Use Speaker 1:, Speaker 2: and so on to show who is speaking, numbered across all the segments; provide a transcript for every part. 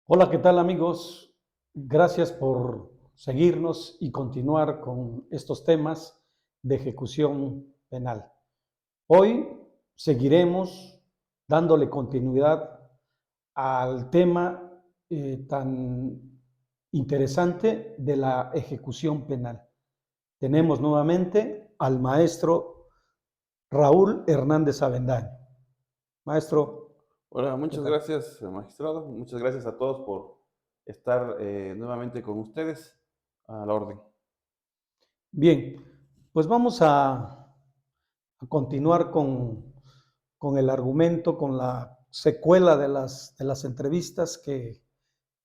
Speaker 1: Hola, ¿qué tal amigos? Gracias por seguirnos y continuar con estos temas de ejecución penal. Hoy seguiremos dándole continuidad al tema tan interesante de la ejecución penal. Tenemos nuevamente al maestro Raúl Hernández Avendaño. Maestro,
Speaker 2: Hola,
Speaker 1: ¿qué
Speaker 2: muchas
Speaker 1: tal?
Speaker 2: gracias, magistrado. Muchas gracias a todos por estar nuevamente con ustedes a la orden.
Speaker 1: Bien, pues vamos a continuar con el argumento, con la secuela de las entrevistas que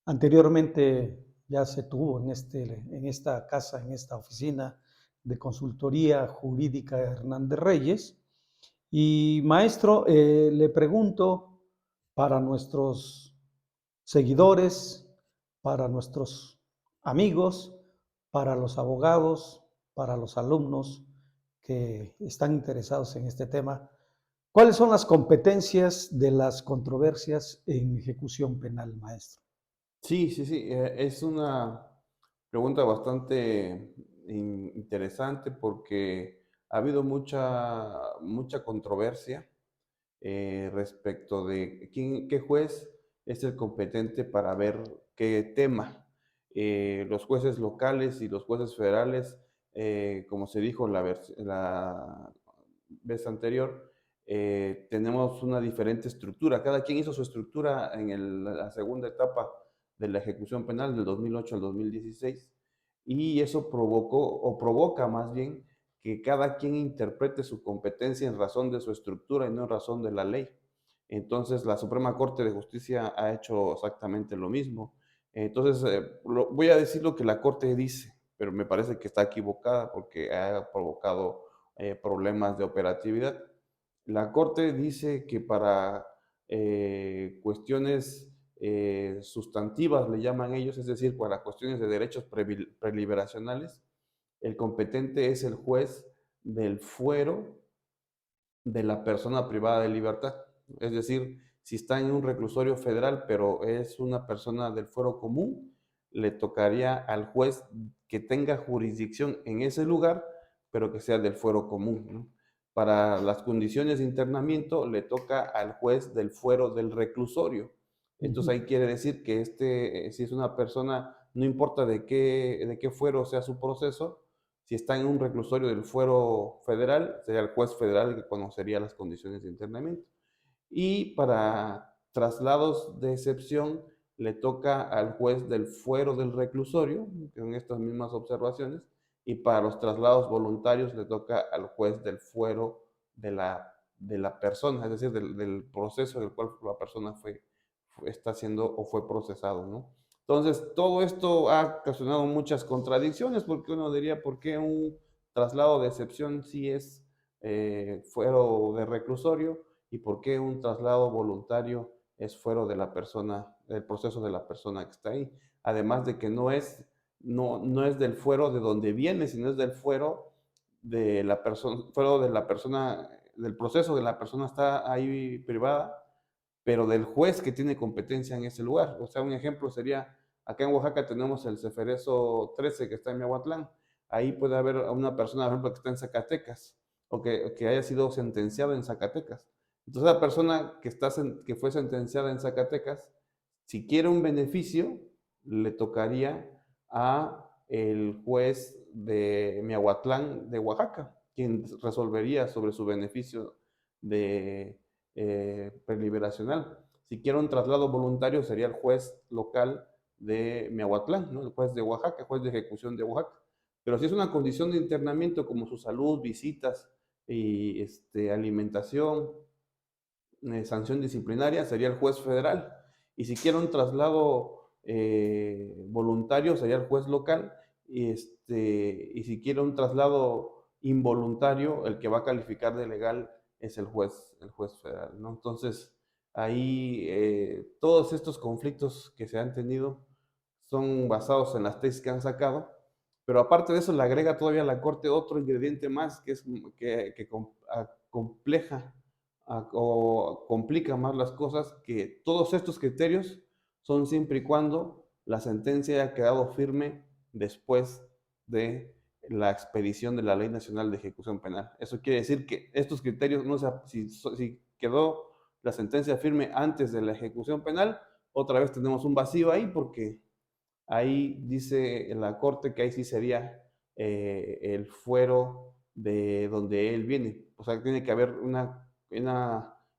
Speaker 1: anteriormente ya se tuvo en esta casa, en esta oficina de consultoría jurídica Hernández Reyes. Y maestro, le pregunto para nuestros seguidores, para nuestros amigos, para los abogados, para los alumnos que están interesados en este tema, ¿cuáles son las competencias de las controversias en ejecución penal, maestro?
Speaker 2: Sí, sí, sí, es una pregunta bastante interesante porque ha habido mucha controversia respecto de qué juez es el competente para ver qué tema. Los jueces locales y los jueces federales, como se dijo la vez anterior, tenemos una diferente estructura. Cada quien hizo su estructura en la segunda etapa de la ejecución penal del 2008 al 2016 y eso provocó o provoca más bien que cada quien interprete su competencia en razón de su estructura y no en razón de la ley. Entonces, la Suprema Corte de Justicia ha hecho exactamente lo mismo. Entonces, voy a decir lo que la Corte dice, pero me parece que está equivocada porque ha provocado problemas de operatividad. La Corte dice que para cuestiones sustantivas, le llaman ellos, es decir, para cuestiones de derechos preliberacionales, el competente es el juez del fuero de la persona privada de libertad. Es decir, si está en un reclusorio federal, pero es una persona del fuero común, le tocaría al juez que tenga jurisdicción en ese lugar, pero que sea del fuero común, ¿no? Para las condiciones de internamiento, le toca al juez del fuero del reclusorio.
Speaker 1: Uh
Speaker 2: Entonces
Speaker 1: -huh.
Speaker 2: ahí quiere decir que si es una persona, no importa de qué fuero sea su proceso, si está en un reclusorio del fuero federal, sería el juez federal que conocería las condiciones de internamiento. Y para traslados de excepción, le toca al juez del fuero del reclusorio, con estas mismas observaciones, y para los traslados voluntarios le toca al juez del fuero de la persona, es decir, del proceso en el cual la persona está siendo o fue procesado, ¿no? Entonces, todo esto ha ocasionado muchas contradicciones, porque uno diría, ¿por qué un traslado de excepción sí es fuero de reclusorio y por qué un traslado voluntario es fuero de la persona, del proceso de la persona que está ahí? Además de que no es del fuero de donde viene, sino es del fuero de la persona, fuero de la persona, del proceso de la persona está ahí privada, pero del juez que tiene competencia en ese lugar. O sea, un ejemplo sería, acá en Oaxaca tenemos el Ceferezo 13 que está en Miahuatlán. Ahí puede haber una persona, por ejemplo, que está en Zacatecas o que haya sido sentenciada en Zacatecas. Entonces, la persona que fue sentenciada en Zacatecas, si quiere un beneficio, le tocaría a el juez de Miahuatlán de Oaxaca, quien resolvería sobre su beneficio de preliberacional. Si quiere un traslado voluntario, sería el juez local de Miahuatlán, ¿no? El juez de Oaxaca, juez de ejecución de Oaxaca. Pero si es una condición de internamiento como su salud, visitas y alimentación, sanción disciplinaria, sería el juez federal. Y si quiere un traslado voluntario, sería el juez local. Y si quiere un traslado involuntario, el que va a calificar de legal es el juez federal, ¿no? Entonces, ahí todos estos conflictos que se han tenido son basados en las tesis que han sacado, pero aparte de eso le agrega todavía a la Corte otro ingrediente más que es que compleja o complica más las cosas, que todos estos criterios son siempre y cuando la sentencia haya quedado firme después de la expedición de la Ley Nacional de Ejecución Penal. Eso quiere decir que estos criterios, no sé, si quedó la sentencia firme antes de la ejecución penal, otra vez tenemos un vacío ahí porque ahí dice en la Corte que ahí sí sería el fuero de donde él viene. O sea, tiene que haber una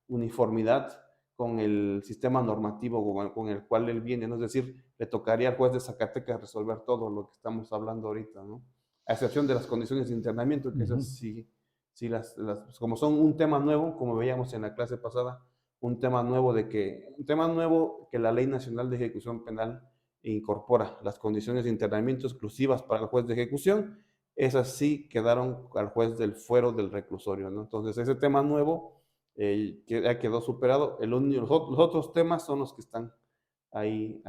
Speaker 2: uniformidad con el sistema normativo con el cual él viene, ¿no? Es decir, le tocaría al juez de Zacatecas resolver todo lo que estamos hablando ahorita, ¿no? A excepción de las condiciones de internamiento, que esas
Speaker 1: Ujú.
Speaker 2: sí, como son un tema nuevo, como veíamos en la clase pasada, un tema nuevo que la Ley Nacional de Ejecución Penal incorpora las condiciones de internamiento exclusivas para el juez de ejecución, esas sí quedaron al juez del fuero del reclusorio, ¿no? Entonces, ese tema nuevo que ya quedó superado. Los otros temas son los que están ahí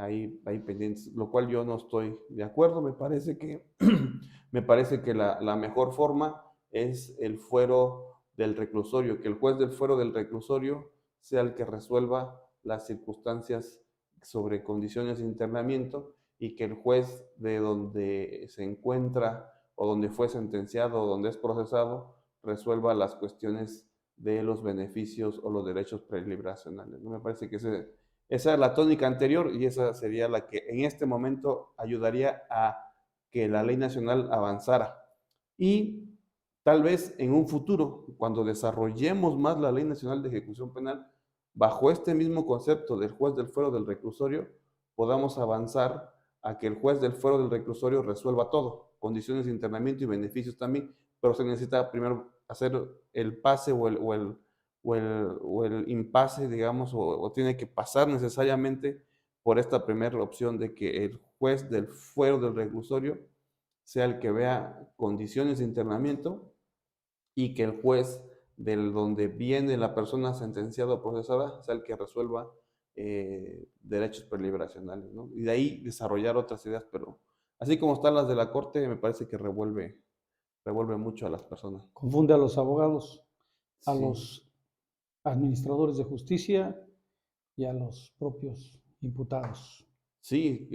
Speaker 2: pendientes, lo cual yo no estoy de acuerdo. Me parece que, me parece que la mejor forma es el fuero del reclusorio, que el juez del fuero del reclusorio sea el que resuelva las circunstancias sobre condiciones de internamiento y que el juez de donde se encuentra o donde fue sentenciado o donde es procesado resuelva las cuestiones de los beneficios o los derechos preliberacionales. ¿No? Me parece que esa es la tónica anterior y esa sería la que en este momento ayudaría a que la ley nacional avanzara. Y tal vez en un futuro, cuando desarrollemos más la ley nacional de ejecución penal, bajo este mismo concepto del juez del fuero del reclusorio, podamos avanzar a que el juez del fuero del reclusorio resuelva todo, condiciones de internamiento y beneficios también, pero se necesita primero hacer el pase o el impasse, digamos, o tiene que pasar necesariamente por esta primera opción de que el juez del fuero del reclusorio sea el que vea condiciones de internamiento y que el juez del donde viene la persona sentenciada o procesada sea el que resuelva derechos preliberacionales, ¿no? Y de ahí desarrollar otras ideas, pero así como están las de la Corte, me parece que revuelve mucho a las personas.
Speaker 1: Confunde a los abogados, a
Speaker 2: Sí,
Speaker 1: los administradores de justicia y a los propios imputados.
Speaker 2: sí,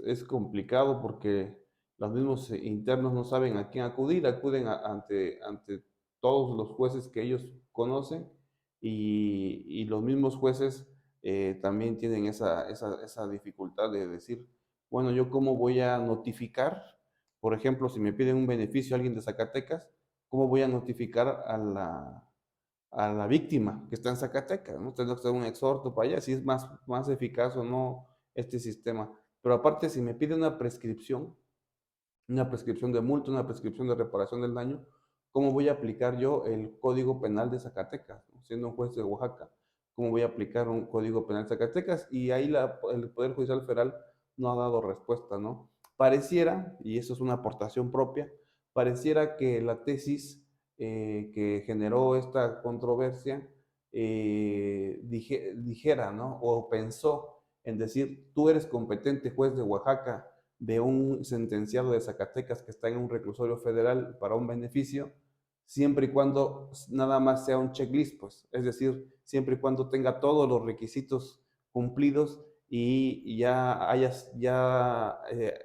Speaker 2: es complicado porque los mismos internos no saben a quién acudir, acuden ante todos los jueces que ellos conocen y los mismos jueces también tienen esa dificultad de decir, bueno, ¿yo cómo voy a notificar? Por ejemplo, si me piden un beneficio a alguien de Zacatecas, ¿cómo voy a notificar a la víctima que está en Zacatecas? ¿No? Tengo que hacer un exhorto para allá, si es más eficaz o no este sistema. Pero aparte, si me pide una prescripción de multa, una prescripción de reparación del daño, ¿cómo voy a aplicar yo el Código Penal de Zacatecas? ¿No? Siendo un juez de Oaxaca, ¿cómo voy a aplicar un Código Penal de Zacatecas? Y ahí el Poder Judicial Federal no ha dado respuesta, ¿no? Pareciera, y eso es una aportación propia, pareciera que la tesis que generó esta controversia dijera, ¿no? O pensó en decir, tú eres competente juez de Oaxaca de un sentenciado de Zacatecas que está en un reclusorio federal para un beneficio, siempre y cuando nada más sea un checklist, pues, es decir, siempre y cuando tenga todos los requisitos cumplidos y ya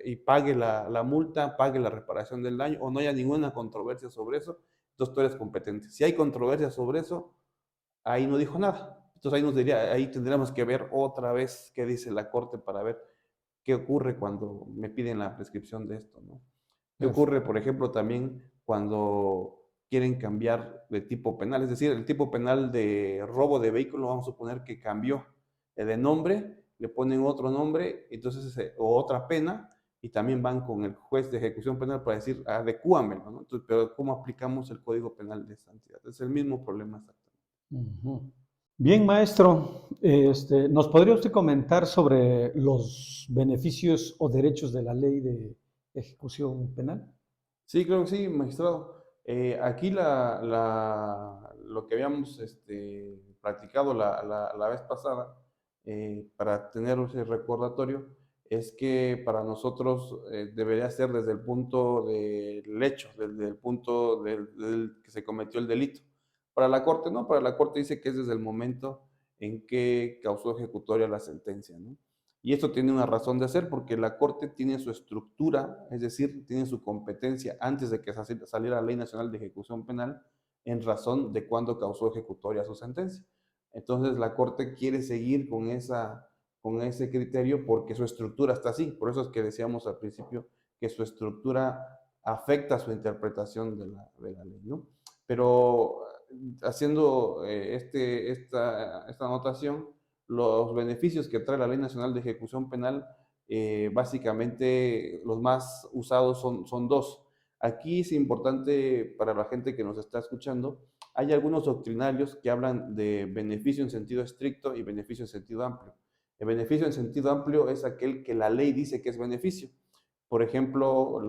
Speaker 2: y pague la multa, pague la reparación del daño o no haya ninguna controversia sobre eso, entonces tú eres competente. Si hay controversia sobre eso, ahí no dijo nada. Entonces ahí tendríamos que ver otra vez qué dice la Corte para ver qué ocurre cuando me piden la prescripción de esto, ¿no? ¿Qué ocurre, por ejemplo, también cuando quieren cambiar de tipo penal? Es decir, el tipo penal de robo de vehículo, vamos a suponer que cambió de nombre, le ponen otro nombre, entonces, o otra pena, y también van con el juez de ejecución penal para decir, adecúamelo, ¿no? Entonces, pero ¿cómo aplicamos el Código Penal de esa entidad? Es el mismo problema exactamente.
Speaker 1: Ujú. Bien, maestro, ¿nos podría usted comentar sobre los beneficios o derechos de la ley de ejecución penal?
Speaker 2: Sí, creo que sí, magistrado. Aquí lo que habíamos practicado la vez pasada, para tener ese recordatorio, es que para nosotros debería ser desde el punto del hecho, desde el punto del que se cometió el delito. Para la Corte no, para la Corte dice que es desde el momento en que causó ejecutoria la sentencia, ¿no? Y esto tiene una razón de ser porque la Corte tiene su estructura, es decir, tiene su competencia antes de que saliera la Ley Nacional de Ejecución Penal en razón de cuándo causó ejecutoria su sentencia. Entonces la Corte quiere seguir con ese criterio porque su estructura está así. Por eso es que decíamos al principio que su estructura afecta su interpretación de la ley, ¿no? Pero haciendo esta anotación, los beneficios que trae la Ley Nacional de Ejecución Penal, básicamente los más usados son dos. Aquí es importante para la gente que nos está escuchando, hay algunos doctrinarios que hablan de beneficio en sentido estricto y beneficio en sentido amplio. El beneficio en sentido amplio es aquel que la ley dice que es beneficio. Por ejemplo,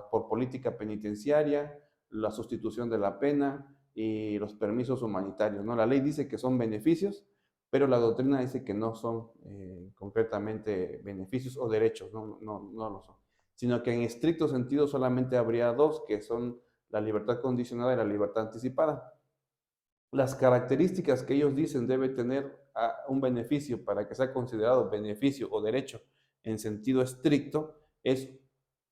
Speaker 2: por política penitenciaria, la sustitución de la pena y los permisos humanitarios, ¿no? La ley dice que son beneficios, pero la doctrina dice que no son concretamente beneficios o derechos, no lo son, sino que en estricto sentido solamente habría dos, que son la libertad condicionada y la libertad anticipada. Las características que ellos dicen debe tener un beneficio para que sea considerado beneficio o derecho en sentido estricto es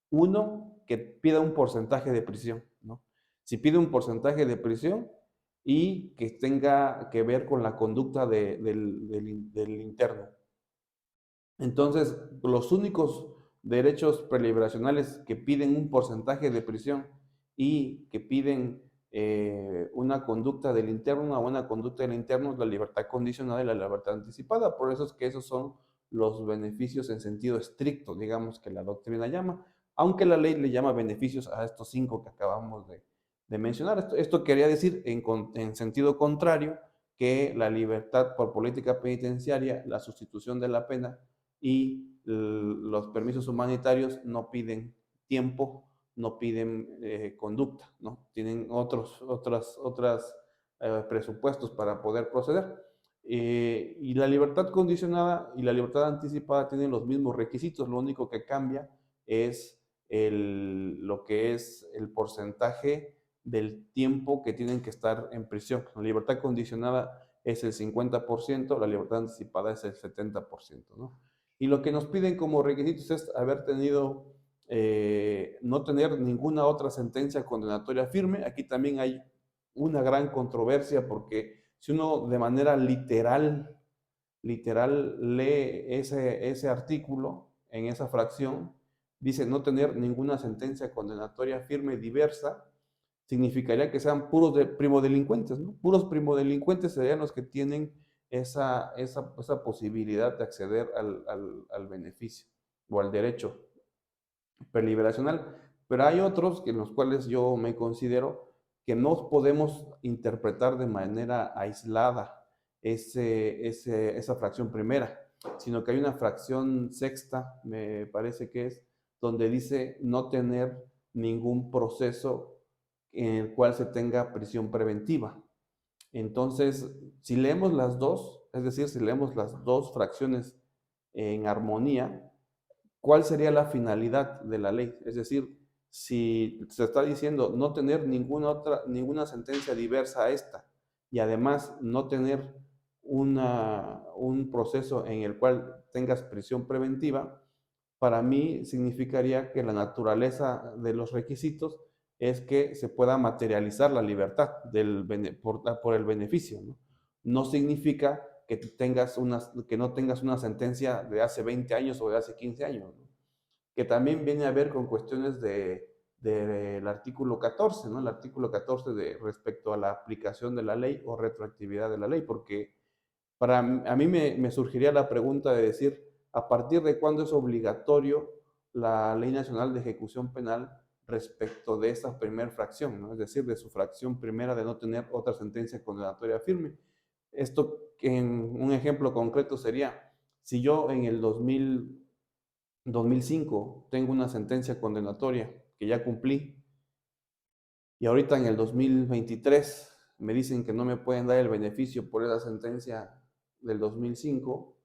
Speaker 2: uno, que pida un porcentaje de prisión, ¿no? Si pide un porcentaje de prisión y que tenga que ver con la conducta del interno. Entonces, los únicos derechos preliberacionales que piden un porcentaje de prisión y que piden una conducta del interno, una conducta del interno, la libertad condicionada y la libertad anticipada. Por eso es que esos son los beneficios en sentido estricto, digamos que la doctrina llama, aunque la ley le llama beneficios a estos cinco que acabamos de mencionar. Esto quería decir en sentido contrario que la libertad por política penitenciaria, la sustitución de la pena, y los permisos humanitarios no piden tiempo, no piden conducta, ¿no? Tienen otras presupuestos para poder proceder. Y la libertad condicionada y la libertad anticipada tienen los mismos requisitos, lo único que cambia es lo que es el porcentaje del tiempo que tienen que estar en prisión. La libertad condicionada es el 50%, la libertad anticipada es el 70%, ¿no? Y lo que nos piden como requisitos es haber tenido, no tener ninguna otra sentencia condenatoria firme. Aquí también hay una gran controversia porque si uno de manera literal lee ese artículo en esa fracción, dice no tener ninguna sentencia condenatoria firme diversa, significaría que sean puros primodelincuentes, ¿no? Puros primodelincuentes serían los que tienen esa posibilidad de acceder al beneficio o al derecho preliberacional. Pero hay otros en los cuales yo me considero que no podemos interpretar de manera aislada esa fracción primera, sino que hay una fracción sexta, me parece que es, donde dice no tener ningún proceso en el cual se tenga prisión preventiva. Entonces, si leemos las dos, es decir, si leemos las dos fracciones en armonía, ¿cuál sería la finalidad de la ley? Es decir, si se está diciendo no tener ninguna sentencia diversa a esta y además no tener un proceso en el cual tengas prisión preventiva, para mí significaría que la naturaleza de los requisitos es que se pueda materializar la libertad por el beneficio, ¿no? No significa que no tengas una sentencia de hace 20 años o de hace 15 años, ¿no? Que también viene a ver con cuestiones del artículo 14, ¿no? El artículo 14 respecto a la aplicación de la ley o retroactividad de la ley, porque a mí me surgiría la pregunta de decir, ¿a partir de cuándo es obligatorio la Ley Nacional de Ejecución Penal respecto de esa primera fracción, ¿no? Es decir, de su fracción primera de no tener otra sentencia condenatoria firme? Esto, en un ejemplo concreto sería, si yo en el 2005 tengo una sentencia condenatoria que ya cumplí y ahorita en el 2023 me dicen que no me pueden dar el beneficio por esa sentencia del 2005,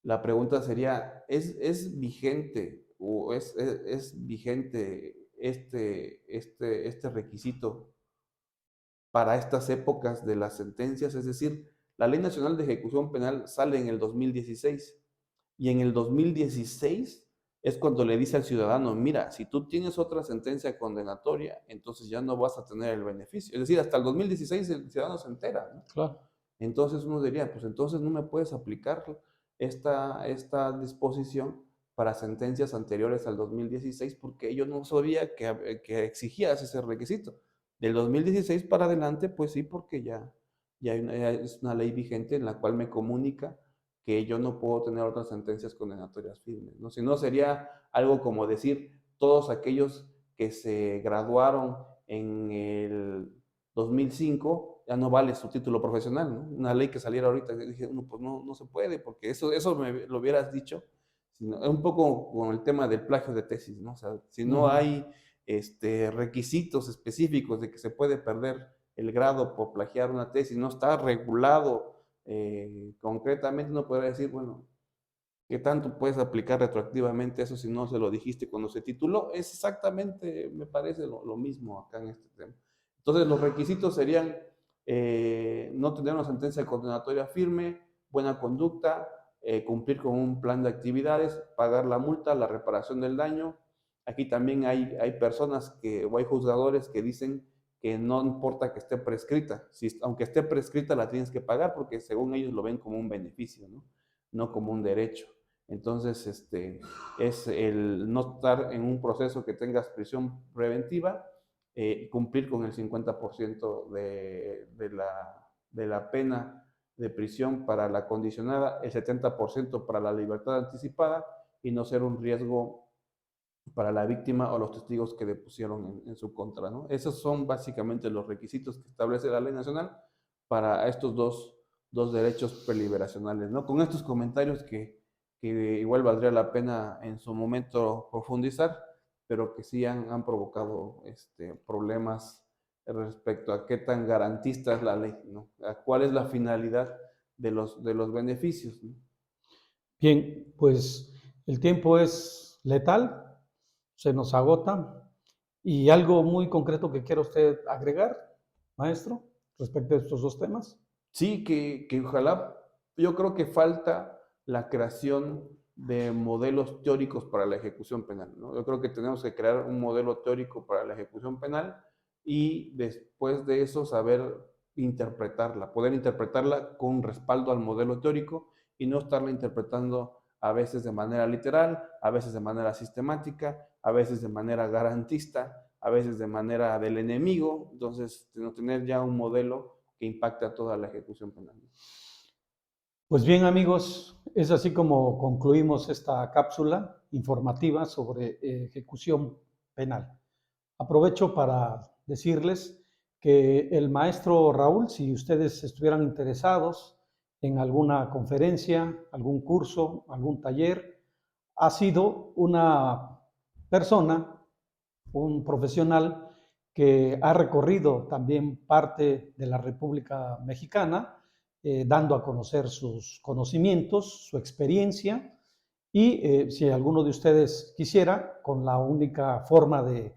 Speaker 2: la pregunta sería, ¿es vigente o es vigente este requisito para estas épocas de las sentencias? Es decir, la Ley Nacional de Ejecución Penal sale en el 2016 y en el 2016 es cuando le dice al ciudadano, mira, si tú tienes otra sentencia condenatoria, entonces ya no vas a tener el beneficio. Es decir, hasta el 2016 el ciudadano se entera, ¿no?
Speaker 1: Claro.
Speaker 2: Entonces uno diría, pues entonces no me puedes aplicar esta disposición para sentencias anteriores al 2016 porque yo no sabía que exigías ese requisito. Del 2016 para adelante, pues sí, porque ya es una ley vigente en la cual me comunica que yo no puedo tener otras sentencias condenatorias firmes, ¿no? Si no, sería algo como decir, todos aquellos que se graduaron en el 2005 ya no vale su título profesional, ¿no? Una ley que saliera ahorita, dije, pues no se puede, porque eso me lo hubieras dicho, sino, es un poco con el tema del plagio de tesis, ¿no? O sea, si no hay requisitos específicos de que se puede perder el grado por plagiar una tesis, no está regulado concretamente, uno podría decir, bueno, ¿qué tanto puedes aplicar retroactivamente eso si no se lo dijiste cuando se tituló? Es exactamente, me parece, lo mismo acá en este tema. Entonces, los requisitos serían no tener una sentencia condenatoria firme, buena conducta, cumplir con un plan de actividades, pagar la multa, la reparación del daño. Aquí también hay personas o hay juzgadores que dicen que no importa que esté prescrita, aunque esté prescrita la tienes que pagar porque según ellos lo ven como un beneficio, no como un derecho. Entonces, es el no estar en un proceso que tengas prisión preventiva, cumplir con el 50% de la pena de prisión para la condicionada, el 70% para la libertad anticipada y no ser un riesgo para la víctima o los testigos que depusieron en su contra, ¿no? Esos son básicamente los requisitos que establece la ley nacional para estos dos derechos preliberacionales, ¿no? Con estos comentarios que igual valdría la pena en su momento profundizar, pero que sí han provocado problemas respecto a qué tan garantista es la ley, ¿no? A cuál es la finalidad de los beneficios, ¿no?
Speaker 1: Bien, pues el tiempo es letal, se nos agota. ¿Y algo muy concreto que quiera usted agregar, maestro, respecto a estos dos temas?
Speaker 2: Sí, que ojalá, yo creo que falta la creación de modelos teóricos para la ejecución penal, ¿no? Yo creo que tenemos que crear un modelo teórico para la ejecución penal y después de eso saber interpretarla, poder interpretarla con respaldo al modelo teórico y no estarla interpretando a veces de manera literal, a veces de manera sistemática, a veces de manera garantista, a veces de manera del enemigo. Entonces, tener ya un modelo que impacte a toda la ejecución penal.
Speaker 1: Pues bien, amigos, es así como concluimos esta cápsula informativa sobre ejecución penal. Aprovecho para decirles que el maestro Raúl, si ustedes estuvieran interesados en alguna conferencia, algún curso, algún taller, ha sido una persona, un profesional que ha recorrido también parte de la República Mexicana, dando a conocer sus conocimientos, su experiencia, y si alguno de ustedes quisiera, con la única forma de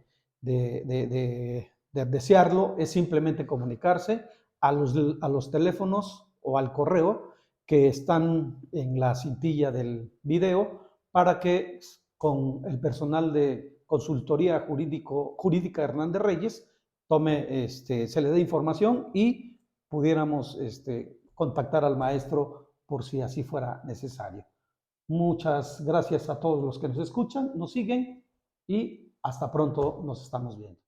Speaker 1: desearlo es simplemente comunicarse a los teléfonos o al correo que están en la cintilla del video para que con el personal de consultoría jurídica Hernández Reyes se le dé información y pudiéramos contactar al maestro por si así fuera necesario. Muchas gracias a todos los que nos escuchan, nos siguen y hasta pronto nos estamos viendo.